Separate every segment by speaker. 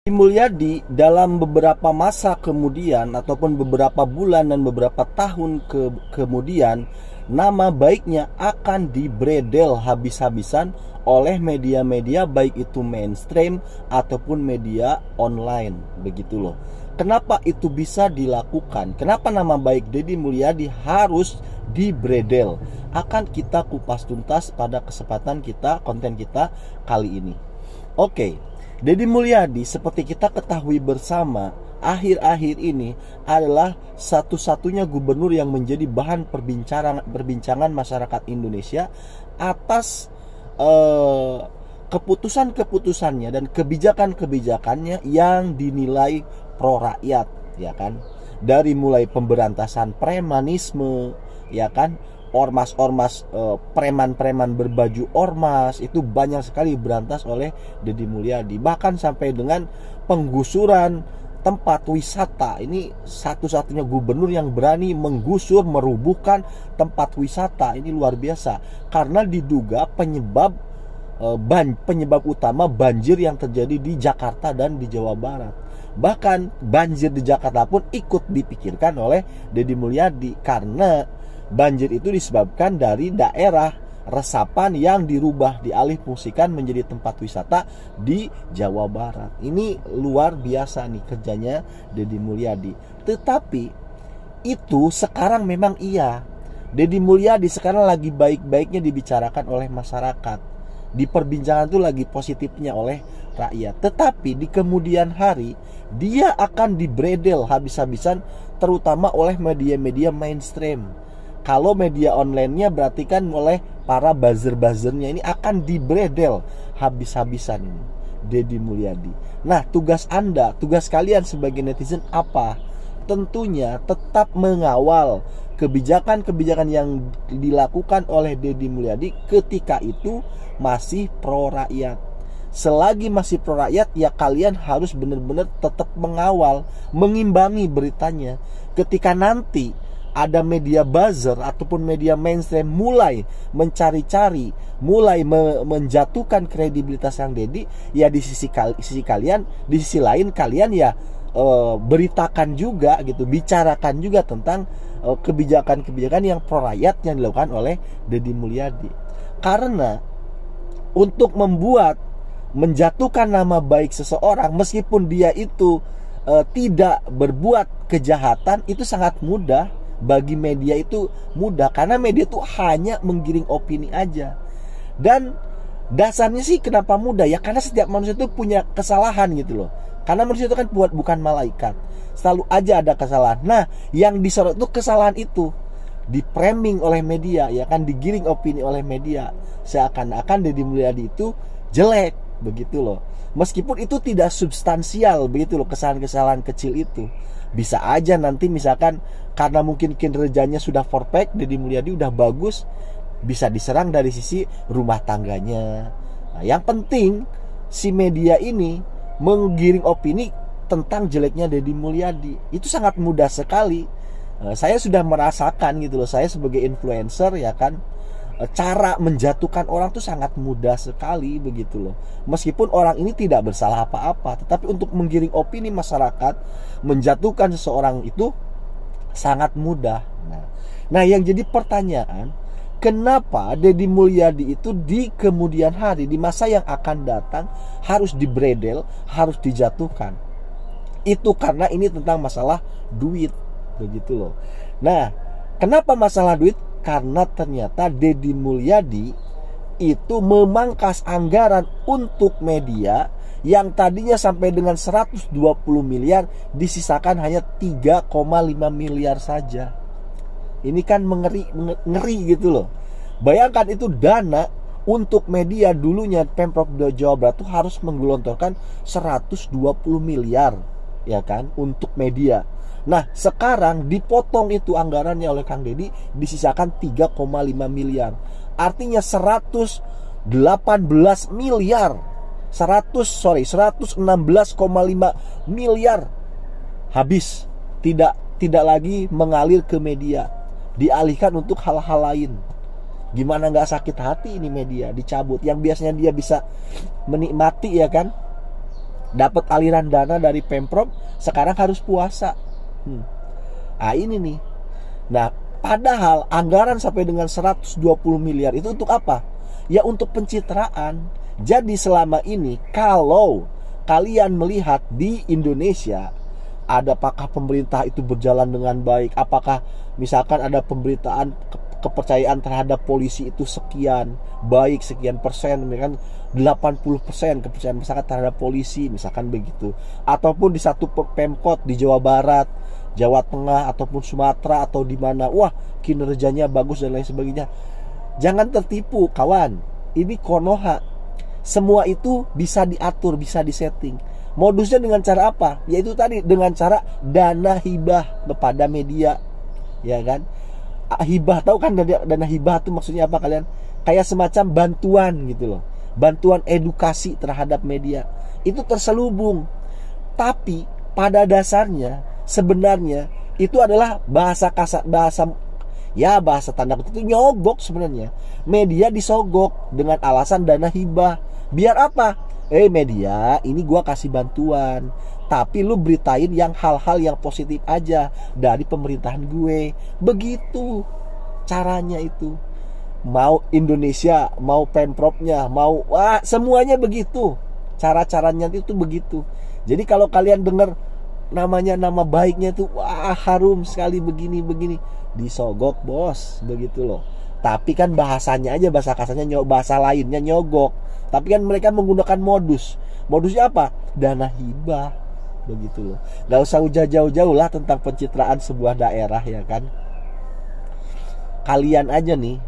Speaker 1: Mulyadi dalam beberapa masa kemudian ataupun beberapa bulan dan beberapa tahun kemudian, nama baiknya akan dibredel habis-habisan oleh media-media baik itu mainstream ataupun media online, begitu loh. Kenapa itu bisa dilakukan? Kenapa nama baik Deddy Mulyadi harus dibredel? Akan kita kupas tuntas pada kesempatan kita, konten kita kali ini. Oke. Deddy Mulyadi seperti kita ketahui bersama, akhir-akhir ini adalah satu-satunya gubernur yang menjadi bahan perbincangan masyarakat Indonesia atas keputusan-keputusannya dan kebijakan-kebijakannya yang dinilai pro rakyat, ya kan? Dari mulai pemberantasan premanisme, ya kan? Ormas-ormas, preman-preman berbaju ormas itu banyak sekali berantas oleh Deddy Mulyadi. Bahkan sampai dengan penggusuran tempat wisata. Ini satu-satunya gubernur yang berani menggusur, merubuhkan tempat wisata. Ini luar biasa karena diduga penyebab utama banjir yang terjadi di Jakarta dan di Jawa Barat. Bahkan banjir di Jakarta pun ikut dipikirkan oleh Deddy Mulyadi karena banjir itu disebabkan dari daerah resapan yang dirubah, dialihfungsikan menjadi tempat wisata di Jawa Barat. Ini luar biasa nih kerjanya Deddy Mulyadi. Tetapi itu sekarang memang iya, Deddy Mulyadi sekarang lagi baik-baiknya dibicarakan oleh masyarakat. Di perbincangan itu lagi positifnya oleh rakyat. Tetapi di kemudian hari dia akan dibredel habis-habisan terutama oleh media-media mainstream. Kalau media online-nya berarti kan oleh para buzzer-buzzernya ini akan dibredel habis-habisan ini Deddy Mulyadi. Nah, tugas Anda, tugas kalian sebagai netizen apa? Tentunya tetap mengawal kebijakan-kebijakan yang dilakukan oleh Deddy Mulyadi ketika itu masih pro rakyat. Selagi masih pro rakyat, ya kalian harus benar-benar tetap mengawal, mengimbangi beritanya. Ketika nanti ada media buzzer ataupun media mainstream mulai mencari-cari, mulai menjatuhkan kredibilitas yang Deddy, ya di sisi kalian, di sisi lain kalian ya beritakan juga gitu, bicarakan juga tentang kebijakan-kebijakan yang pro rakyat yang dilakukan oleh Deddy Mulyadi. Karena untuk menjatuhkan nama baik seseorang meskipun dia itu tidak berbuat kejahatan, itu sangat mudah. Bagi media itu mudah karena media itu hanya menggiring opini aja. Dan dasarnya sih kenapa mudah ya, karena setiap manusia itu punya kesalahan gitu loh. Karena manusia itu kan bukan malaikat, selalu aja ada kesalahan. Nah, yang disorot itu kesalahan itu di-framing oleh media, ya kan, digiring opini oleh media seakan-akan Deddy Mulyadi itu jelek begitu loh. Meskipun itu tidak substansial begitu loh, kesalahan-kesalahan kecil itu. Bisa aja nanti misalkan karena mungkin kinerjanya sudah perfect, Deddy Mulyadi udah bagus, bisa diserang dari sisi rumah tangganya. Nah, yang penting si media ini menggiring opini tentang jeleknya Deddy Mulyadi. Itu sangat mudah sekali. Saya sudah merasakan gitu loh, saya sebagai influencer ya kan, cara menjatuhkan orang tuh sangat mudah sekali begitu loh. Meskipun orang ini tidak bersalah apa-apa, tetapi untuk menggiring opini masyarakat, menjatuhkan seseorang itu sangat mudah. Nah, yang jadi pertanyaan, kenapa Deddy Mulyadi itu di kemudian hari, di masa yang akan datang harus dibredel, harus dijatuhkan? Itu karena ini tentang masalah duit begitu loh. Nah, kenapa masalah duit? Karena ternyata Deddy Mulyadi itu memangkas anggaran untuk media yang tadinya sampai dengan 120 miliar disisakan hanya 3,5 miliar saja. Ini kan ngeri gitu loh. Bayangkan itu dana untuk media dulunya Pemprov Jawa Barat tuh harus menggelontorkan 120 miliar ya kan untuk media. Nah, sekarang dipotong itu anggarannya oleh Kang Deddy, disisakan 3,5 miliar. Artinya 116 miliar. 116,5 miliar habis, tidak lagi mengalir ke media, dialihkan untuk hal-hal lain. Gimana nggak sakit hati ini media dicabut, yang biasanya dia bisa menikmati ya kan, dapat aliran dana dari Pemprov, sekarang harus puasa. Nah ini nih. Nah padahal anggaran sampai dengan 120 miliar itu untuk apa? Ya untuk pencitraan. Jadi selama ini kalau kalian melihat di Indonesia, apakah pemerintah itu berjalan dengan baik? Apakah misalkan ada pemberitaan kepercayaan terhadap polisi itu sekian baik, sekian persen, misalkan 80% kepercayaan masyarakat terhadap polisi, misalkan begitu. Ataupun di satu Pemkot di Jawa Barat, Jawa Tengah ataupun Sumatera atau di mana, wah kinerjanya bagus dan lain sebagainya. Jangan tertipu kawan, ini Konoha. Semua itu bisa diatur, bisa disetting. Modusnya dengan cara apa? Yaitu tadi dengan cara dana hibah kepada media, ya kan? Hibah, tahu kan dana hibah itu maksudnya apa kalian? Kayak semacam bantuan gitu loh, bantuan edukasi terhadap media. Itu terselubung. Tapi pada dasarnya sebenarnya itu adalah bahasa kasar, bahasa tanda kutip itu nyogok sebenarnya. Media disogok dengan alasan dana hibah. Biar apa? Media, ini gua kasih bantuan, tapi lu beritain yang hal-hal yang positif aja dari pemerintahan gue. Begitu caranya itu. Mau Indonesia, mau Pemprovnya, mau semuanya begitu. Cara-caranya itu begitu. Jadi kalau kalian dengar namanya, nama baiknya tuh harum sekali begini, disogok bos, begitu loh. Tapi kan bahasanya aja, bahasa kasarnya, bahasa lainnya nyogok. Tapi kan mereka menggunakan modusnya apa? Dana hibah, begitu loh. Gak usah jauh-jauh lah tentang pencitraan sebuah daerah, ya kan. Kalian aja nih,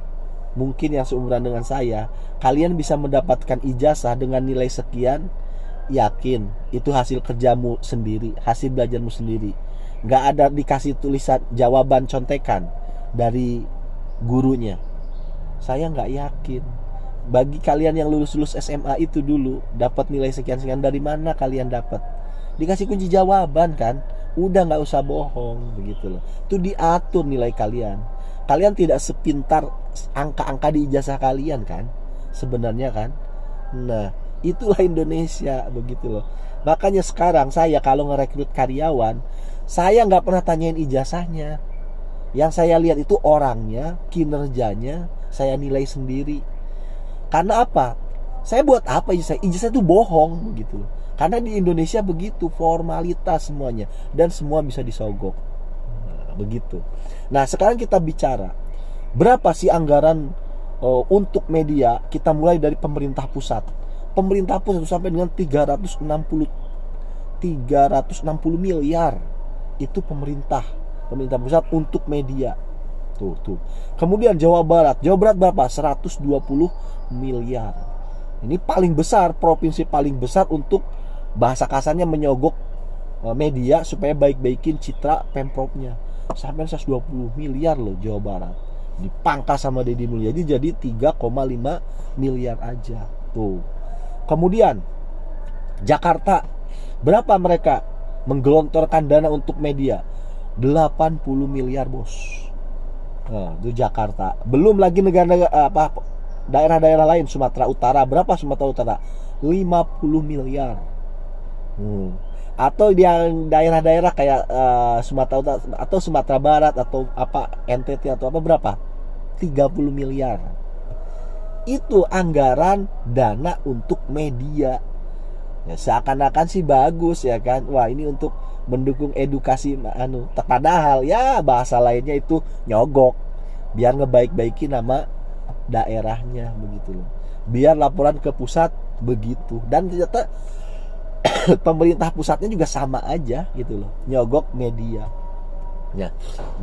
Speaker 1: mungkin yang seumuran dengan saya, kalian bisa mendapatkan ijazah dengan nilai sekian. Yakin itu hasil kerjamu sendiri, hasil belajarmu sendiri. Gak ada dikasih tulisan jawaban contekan dari gurunya. Saya gak yakin. Bagi kalian yang lulus SMA itu dulu, dapat nilai sekian-sekian, dari mana kalian dapat? Dikasih kunci jawaban kan? Udah gak usah bohong, begitu loh. Itu diatur nilai kalian. Kalian tidak sepintar angka-angka di ijazah kalian kan? Sebenarnya kan? Nah, itulah Indonesia, begitu loh. Makanya sekarang saya kalau ngerekrut karyawan, saya nggak pernah tanyain ijazahnya. Yang saya lihat itu orangnya, kinerjanya, saya nilai sendiri. Karena apa? Saya buat apa ijazah? Ijazah itu bohong, begitu loh. Karena di Indonesia begitu, formalitas semuanya, dan semua bisa disogok. Begitu. Nah sekarang kita bicara berapa sih anggaran untuk media. Kita mulai dari pemerintah pusat. Pemerintah pusat sampai dengan 360 miliar. Itu pemerintah pusat untuk media. Tuh. Kemudian Jawa Barat berapa? 120 miliar. Ini paling besar, provinsi paling besar untuk bahasa kasarnya menyogok media supaya baik-baikin citra Pemprovnya. Sampai 120 miliar loh Jawa Barat. Dipangkas sama Deddy Mulyadi jadi 3,5 miliar aja. Tuh. Kemudian Jakarta, berapa mereka menggelontorkan dana untuk media? 80 miliar bos. Nah, itu Jakarta. Belum lagi negara-negara daerah-daerah lain. Sumatera Utara, berapa Sumatera Utara? 50 miliar. Atau yang daerah-daerah kayak Sumatera Utara atau Sumatera Barat atau NTT atau berapa? 30 miliar. Itu anggaran dana untuk media. Ya, seakan-akan sih bagus ya kan. Wah, ini untuk mendukung edukasi padahal ya bahasa lainnya itu nyogok. Biar ngebaik-baikin nama daerahnya, begitu loh. Biar laporan ke pusat begitu. Dan ternyata pemerintah pusatnya juga sama aja gitu loh, nyogok media. Ya.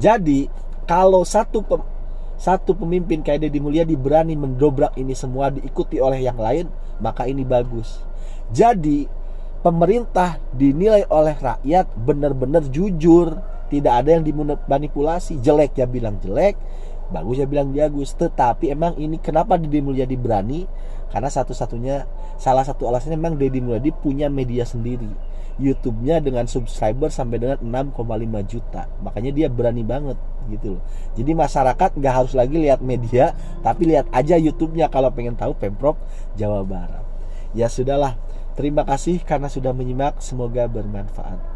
Speaker 1: Jadi kalau satu pemimpin kayak Deddy Mulyadi berani mendobrak ini semua diikuti oleh yang lain, maka ini bagus. Jadi pemerintah dinilai oleh rakyat benar-benar jujur, tidak ada yang dimanipulasi. Jelek ya bilang jelek, bagus ya bilang bagus. Tetapi emang ini kenapa Deddy Mulyadi berani? Karena salah satu alasannya memang Deddy Mulyadi punya media sendiri, YouTube-nya dengan subscriber sampai dengan 6,5 juta. Makanya dia berani banget gitu loh. Jadi masyarakat nggak harus lagi lihat media, tapi lihat aja YouTube-nya kalau pengen tahu Pemprov Jawa Barat. Ya sudahlah, Terima kasih karena sudah menyimak, semoga bermanfaat.